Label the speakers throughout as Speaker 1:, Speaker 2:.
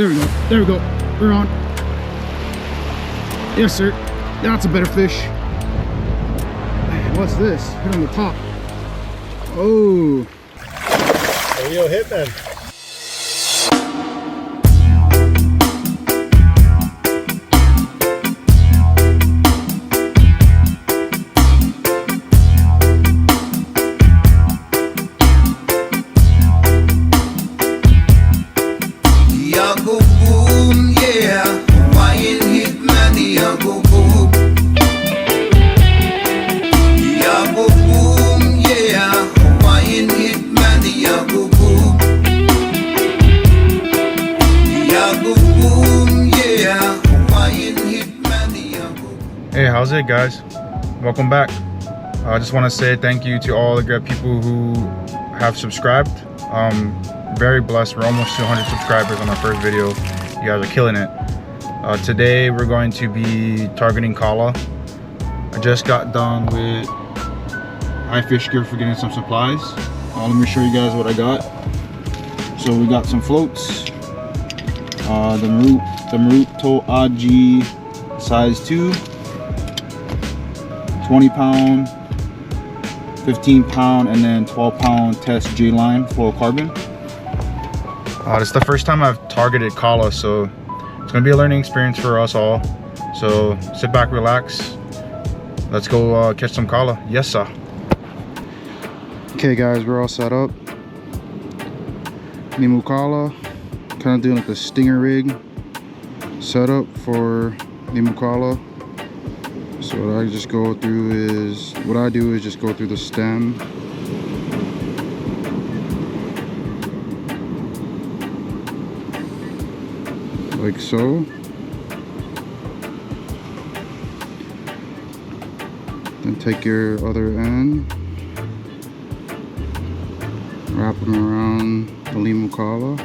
Speaker 1: There we go. There we go. We're on. Yes, sir. That's a better fish. What's this? Hit on the top. Oh.
Speaker 2: There you go, Hitman.
Speaker 3: Hey, how's it, guys? Welcome back. I just want to say thank you to all the great people who have subscribed. Very blessed. We're almost 200 subscribers on our first video. You guys are killing it. Today we're going to be targeting Kala. I just got done with iFish Gear for getting some supplies. Let me show you guys what I got. So we got some floats. The Maruto Aji size 2. 20 pound, 15 pound, and then 12 pound test J line fluorocarbon. This is the first time I've targeted Kala, so it's gonna be a learning experience for us all. So sit back, relax. Let's go catch some Kala. Yes, sir. Okay, guys, we're all set up. Nemu Kala, kind of doing like a stinger rig setup for Nemu Kala. So what I do is just go through the stem. Like so. Then take your other end, wrap them around the Nemu Kala.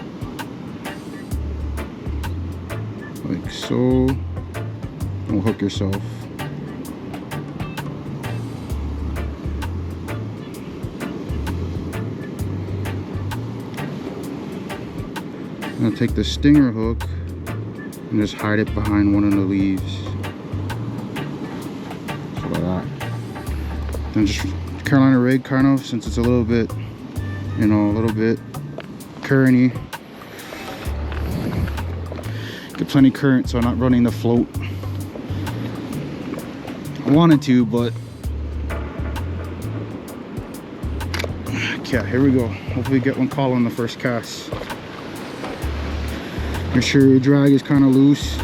Speaker 3: Like so. And hook yourself. I'm gonna take the stinger hook and just hide it behind one of the leaves. So like that. Then just Carolina rig, kind of, since it's a little bit, you know, a little bit currenty. Get plenty current, so I'm not running the float. I wanted to, but yeah, here we go. Hopefully get one Kala on the first cast. Make sure your drag is kind of loose.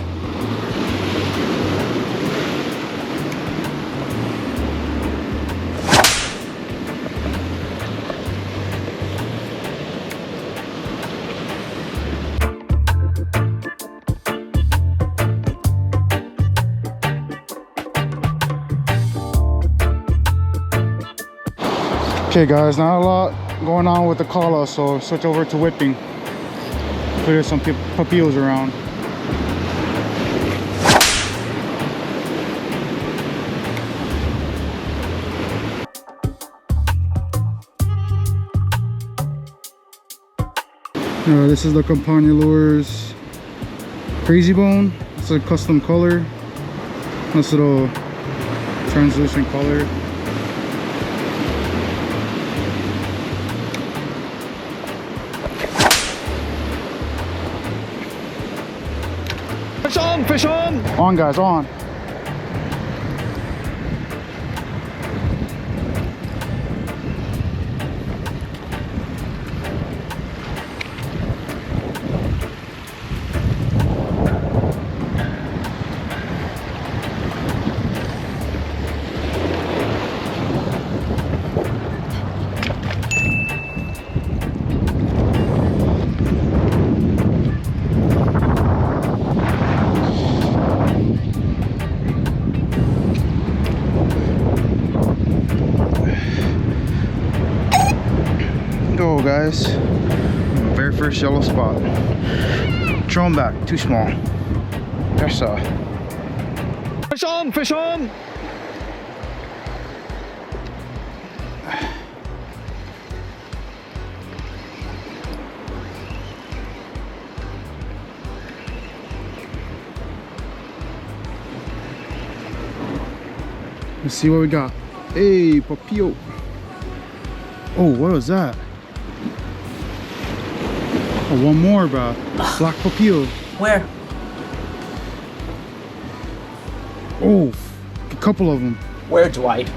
Speaker 3: Okay, guys, not a lot going on with the Kala, so switch over to whipping. There's some pupillos around. This is the Campania Lures Crazy Bone. It's a custom color. Nice little translucent color.
Speaker 2: Fish on, fish on!
Speaker 1: On, guys, on. Go, guys. Very first yellow spot. Throw him back, too small. Yes, sir.
Speaker 2: Fish on, fish on!
Speaker 1: Let's see what we got. Hey, papillo. Oh, what was that? Oh, one more, bro. Black papillo.
Speaker 4: Where?
Speaker 1: Oh, a couple of them.
Speaker 4: Where, Dwight?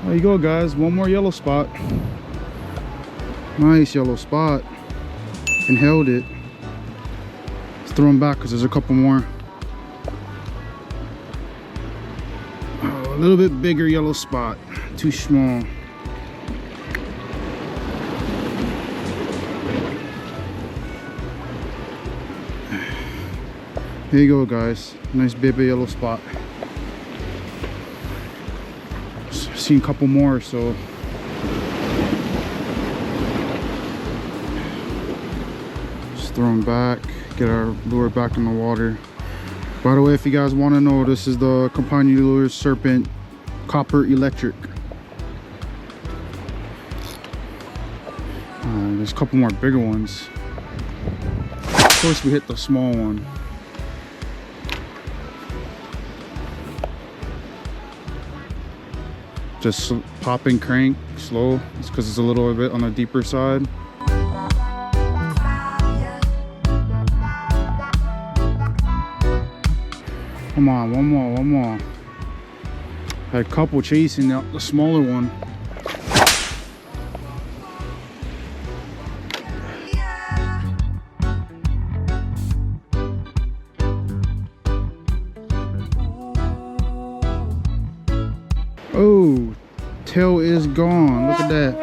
Speaker 1: There you go, guys. One more yellow spot. Nice yellow spot. And held it. Let's throw them back because there's a couple more. Oh, a little bit bigger yellow spot. Too small. Here you go, guys. Nice baby yellow spot. Seen a couple more, so just throw them back, get our lure back in the water. By the way, if you guys want to know, this is the Companion Lures Serpent Copper Electric. There's a couple more bigger ones. Of course, we hit the small one. Just pop and crank slow. It's because it's a little bit on the deeper side. Come on, one more. Had a couple chasing the smaller one. Oh, tail is gone. Look at that.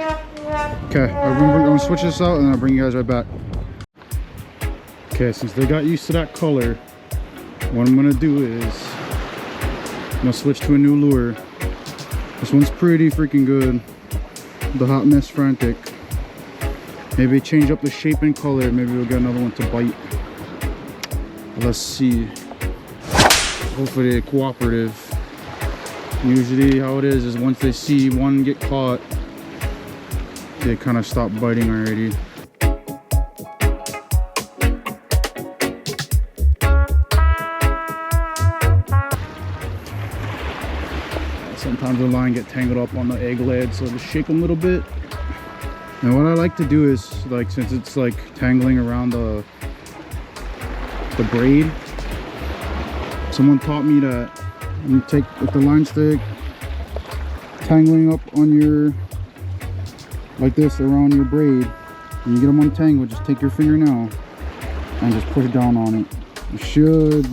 Speaker 1: Okay, I'm gonna switch this out and I'll bring you guys right back. Okay, since they got used to that color, what I'm gonna do is I'm gonna switch to a new lure. This one's pretty freaking good. The Hot Mess Frantic. Maybe change up the shape and color. Maybe we'll get another one to bite. Let's see. Hopefully they're cooperative. Usually how it is once they see one get caught, they kind of stop biting already. Sometimes the line get tangled up on the egg lid, so just shake them a little bit. And what I like to do is, like, since it's like tangling around the braid, someone taught me that you take with the line stick, tangling up on your, like this, around your braid. When you get them untangled, just take your fingernail and just push down on it. It should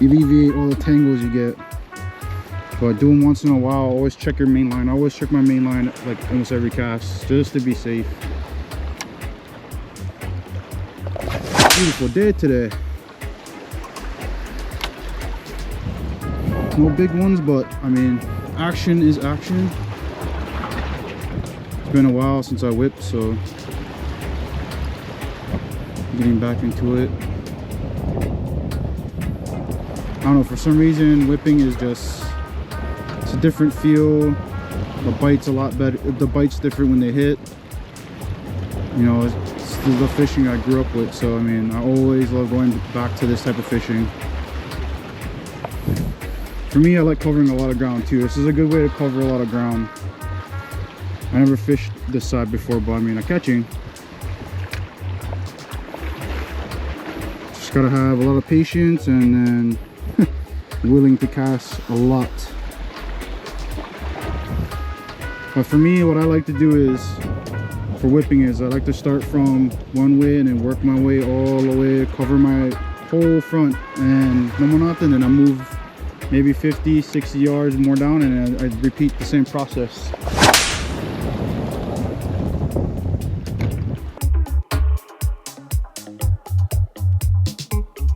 Speaker 1: alleviate all the tangles you get. But do them once in a while. Always check your main line. I always check my main line like almost every cast, just to be safe. Beautiful day today. No big ones, but I mean, action is action. It's been a while since I whipped, so getting back into it. I don't know, for some reason whipping is just, it's a different feel. The bite's a lot better. The bite's different when they hit. You know, it's the fishing I grew up with, so I mean, I always love going back to this type of fishing. For me, I like covering a lot of ground too. This is a good way to cover a lot of ground. I never fished this side before, but I mean, I'm catching. Just gotta have a lot of patience and then willing to cast a lot. But for me, what I like to do is, for whipping is, I like to start from one way and then work my way all the way, cover my whole front, and no more nothing, then I move maybe 50, 60 yards more down, and I repeat the same process.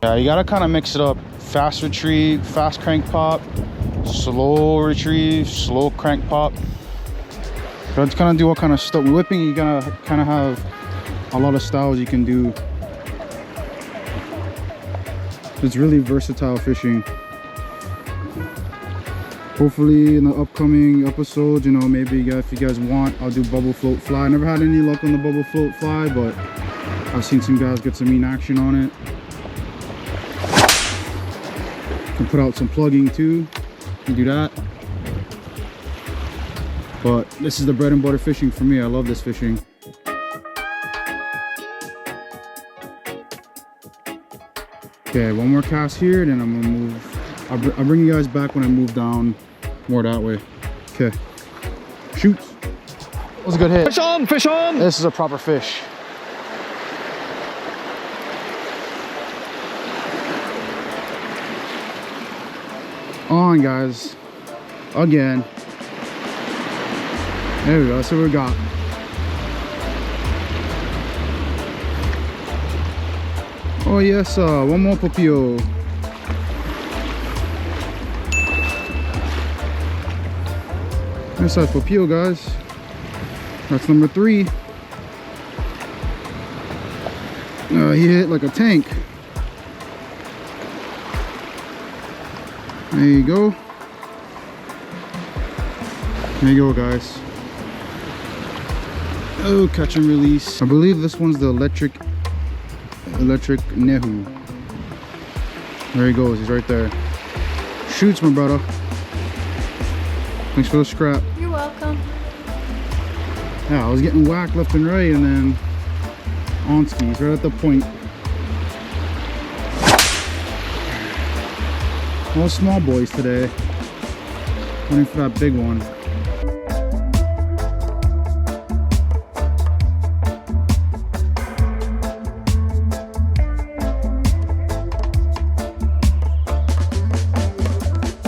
Speaker 1: Yeah, you gotta kind of mix it up. Fast retrieve, fast crank pop, slow retrieve, slow crank pop. That's kind of do all kind of stuff. Whipping, you gotta kind of have a lot of styles you can do. It's really versatile fishing. Hopefully in the upcoming episodes, you know, maybe if you guys want, I'll do bubble float fly. I never had any luck on the bubble float fly, but I've seen some guys get some mean action on it. Can put out some plugging too. Can do that. But this is the bread and butter fishing for me. I love this fishing. Okay, one more cast here, then I'm gonna move. I'll bring you guys back when I move down more that way. Okay, shoots. That was a good hit.
Speaker 2: Fish on, fish on.
Speaker 1: This is a proper fish. On, guys. Again. There we go. That's what we got. Oh yes, one more popio. Nice size popio, guys. That's number 3. He hit like a tank. There you go. There you go, guys. Oh, catch and release. I believe this one's the electric Nehu. There he goes, he's right there. Shoots, my brother. Thanks for the scrap.
Speaker 4: You're welcome.
Speaker 1: Yeah, I was getting whacked left and right, and then on skis right at the point. All small boys today. Waiting for that big one.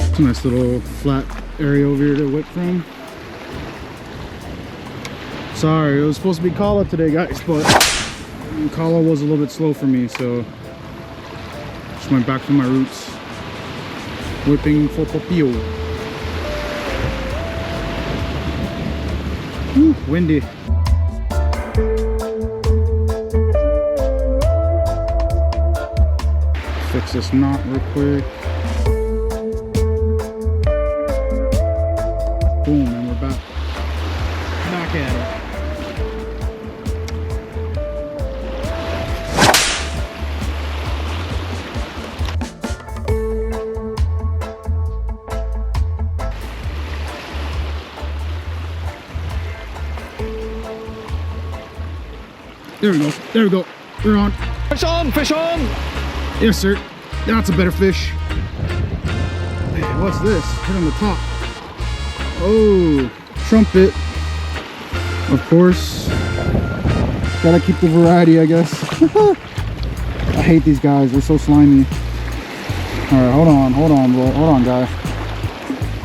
Speaker 1: It's a nice little flat area over here to whip from. Sorry, it was supposed to be colab today, guys, but colab was a little bit slow for me, so just went back to my roots. Whipping for popio. Woo, windy. Fix this knot real quick. Boom, and we're back at it. There we go. There we go. We're on.
Speaker 2: Fish on, fish on.
Speaker 1: Yes, sir. That's a better fish. Hey, what's this? Hit on the top. Oh, trumpet. Of course. Gotta keep the variety, I guess. I hate these guys. They're so slimy. All right, hold on, bro. Hold on, guy.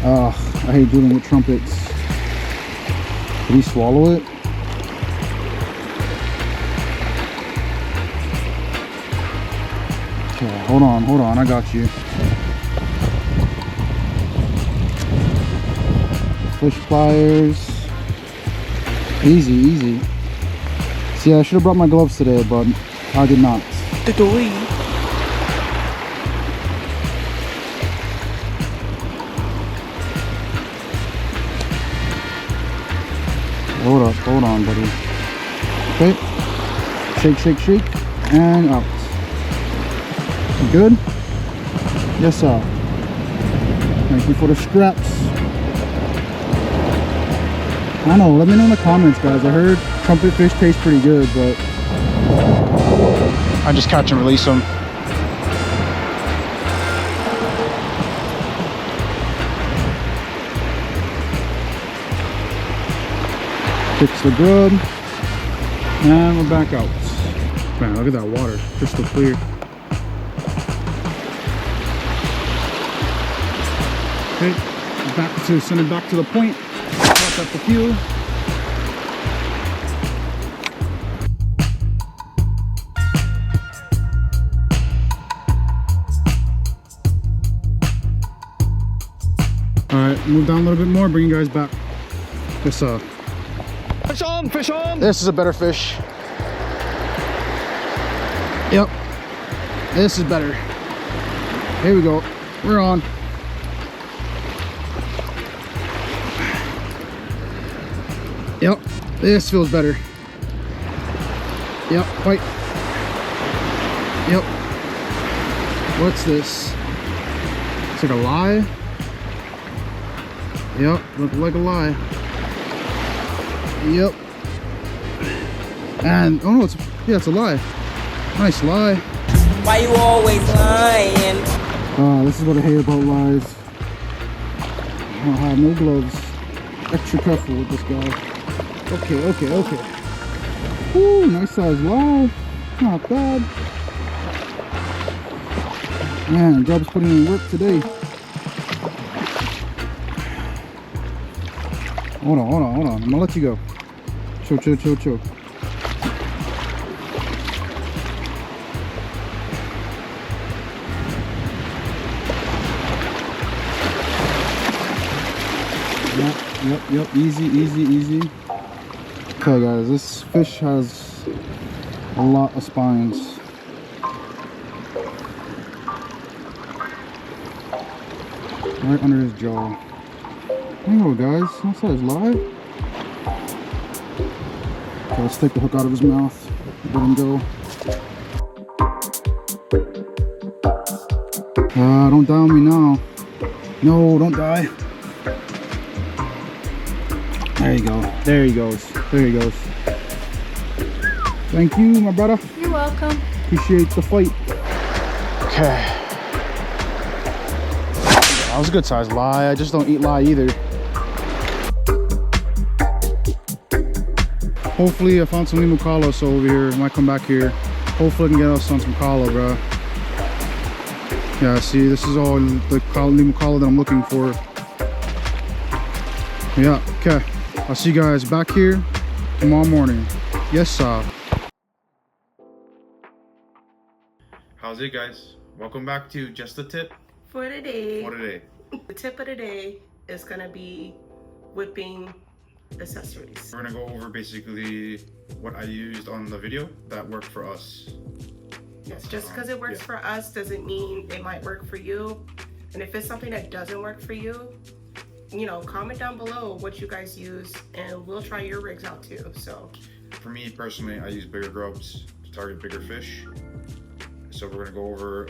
Speaker 1: I hate dealing with trumpets. Did he swallow it? Okay, hold on, I got you. Fish pliers. Easy. See, I should have brought my gloves today, but I did not. Hold on, buddy. Okay. Shake, and out. Good? Yes, sir. Thank you for the scraps. I know, let me know in the comments, guys. I heard trumpet fish taste pretty good, but I just catch and release them. Fix the grub, and we're back out. Man, look at that water, crystal clear. Okay, send it back to the point. Drop that fuel. All right, move down a little bit more. Bring you guys back. This
Speaker 2: Fish on, fish on.
Speaker 1: This is a better fish. Yep, this is better. Here we go. We're on. Yep, this feels better. Yep, fight. Yep. What's this? It's like a lie. Yep, look like a lie. Yep. And oh no, it's a lie. Nice lie.
Speaker 4: Why you always lying?
Speaker 1: This is what I hate about lies. I have no gloves. Extra careful with this guy. Okay. Ooh, nice size lie. Not bad. Man, Grub's putting in work today. Hold on. I'm gonna let you go. Chill. Yep. Easy. Okay, guys, this fish has a lot of spines. Right under his jaw. There you go, guys. That's his lie. Okay, let's take the hook out of his mouth. Let him go. Don't die on me now. No, don't die. There you go. There he goes. Thank you, my brother.
Speaker 5: You're welcome.
Speaker 1: Appreciate the fight. Okay. That was a good size lie. I just don't eat lie either. Hopefully I found some Mahalos over here. Might come back here. Hopefully I can get us on some collar, bro. Yeah, see, this is all the Mahalos that I'm looking for. Yeah, okay. I'll see you guys back here tomorrow morning. Yes, sir.
Speaker 3: How's it, guys? Welcome back to Just a Tip
Speaker 6: For today,
Speaker 3: for today.
Speaker 6: the tip of the day is gonna be whipping accessories.
Speaker 3: We're gonna go over basically what I used on the video that worked for us.
Speaker 6: Yes, just because it works for us doesn't mean it might work for you. And if it's something that doesn't work for you, you know, comment down below what you guys use and we'll try your rigs out too. So
Speaker 3: For me personally, I use bigger grubs to target bigger fish. So we're gonna go over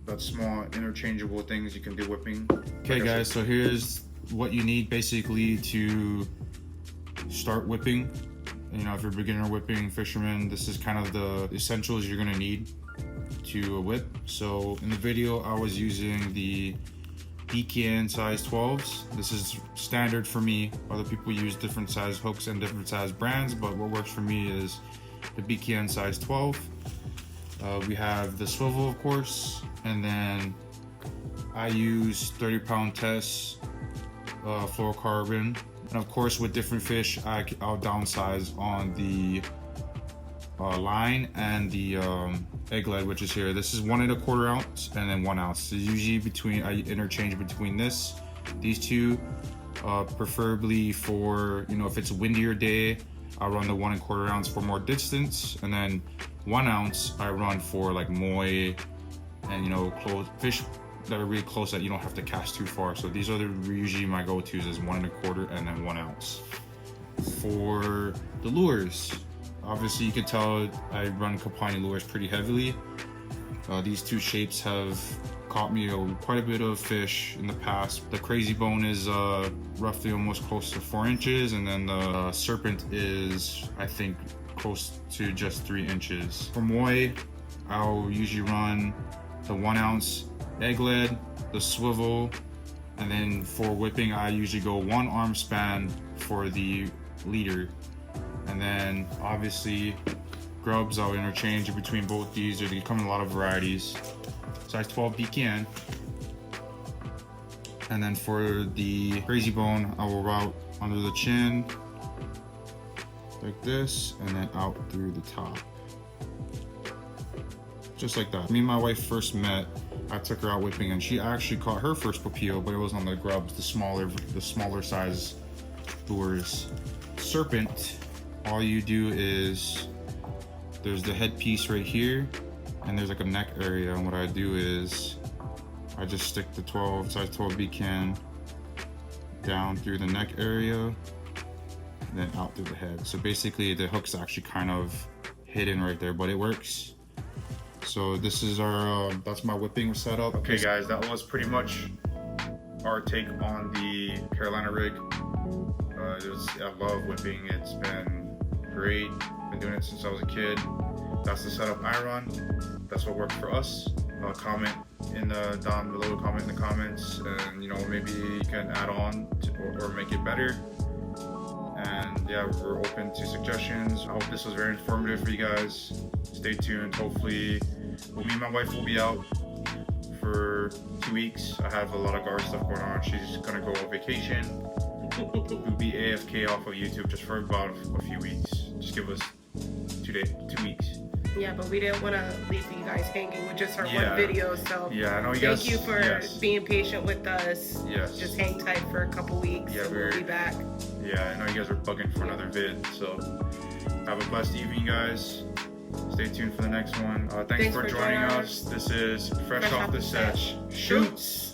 Speaker 3: that small interchangeable things you can do whipping. Okay guys, so here's what you need basically to start whipping. You know, if you're a beginner whipping fisherman, this is kind of the essentials you're gonna need to whip. So in the video, I was using the BKN size 12s. This is standard for me. Other people use different size hooks and different size brands, but what works for me is the BKN size 12. We have the swivel, of course, and then I use 30-pound tests, fluorocarbon, and of course with different fish, I'll downsize on the line and the egg lead, which is here. This is 1 1/4 ounce and then 1 ounce. So usually I interchange between these two, preferably for, you know, if it's a windier day, I run the 1 1/4 ounce for more distance, and then 1 ounce I run for like moi and, you know, close fish that are really close that you don't have to cast too far. So these are usually my go-tos, is 1 1/4 and then 1 ounce. For the lures, obviously you can tell I run Kapani lures pretty heavily. These two shapes have caught me quite a bit of fish in the past. The crazy bone is roughly almost close to 4 inches, and then the serpent is, I think, close to just 3 inches. For moi, I'll usually run the 1 ounce egg lead, the swivel, and then for whipping, I usually go 1 arm span for the leader. And then obviously grubs, I'll interchange between both these. They come in a lot of varieties. Size 12 BKN. And then for the crazy bone, I will route under the chin like this, and then out through the top. Just like that. Me and my wife first met, I took her out whipping, and she actually caught her first papillo, but it was on the grubs, the smaller size lures. Serpent, all you do is, there's the headpiece right here, and there's like a neck area, and what I do is I just stick the size 12 BKN down through the neck area, and then out through the head. So basically the hook's actually kind of hidden right there, but it works. So this is our that's my whipping setup. Okay guys, that was pretty much our take on the Carolina rig. I love whipping. It's been great. Been doing it since I was a kid. That's the setup I run. That's what worked for us. Comment in the down below. Comment in the comments, and you know, maybe you can add on to, or make it better. And yeah, we're open to suggestions. I hope this was very informative for you guys. Stay tuned. Hopefully, me and my wife will be out for 2 weeks. I have a lot of guard stuff going on. She's gonna go on vacation. We'll be AFK off of YouTube just for about a few weeks. Just give us 2 weeks.
Speaker 6: Yeah, but we didn't want to leave you guys hanging with just our one video. So
Speaker 3: yeah, I know you guys.
Speaker 6: Thank you for being patient with us.
Speaker 3: Yes.
Speaker 6: Just hang tight for a couple weeks.
Speaker 3: Yeah,
Speaker 6: and we'll be back.
Speaker 3: Yeah, I know you guys are bugging for another vid. So have a blessed evening, guys. Stay tuned for the next one. Thanks for joining us. This is Fresh Off the Sesh. Shoots.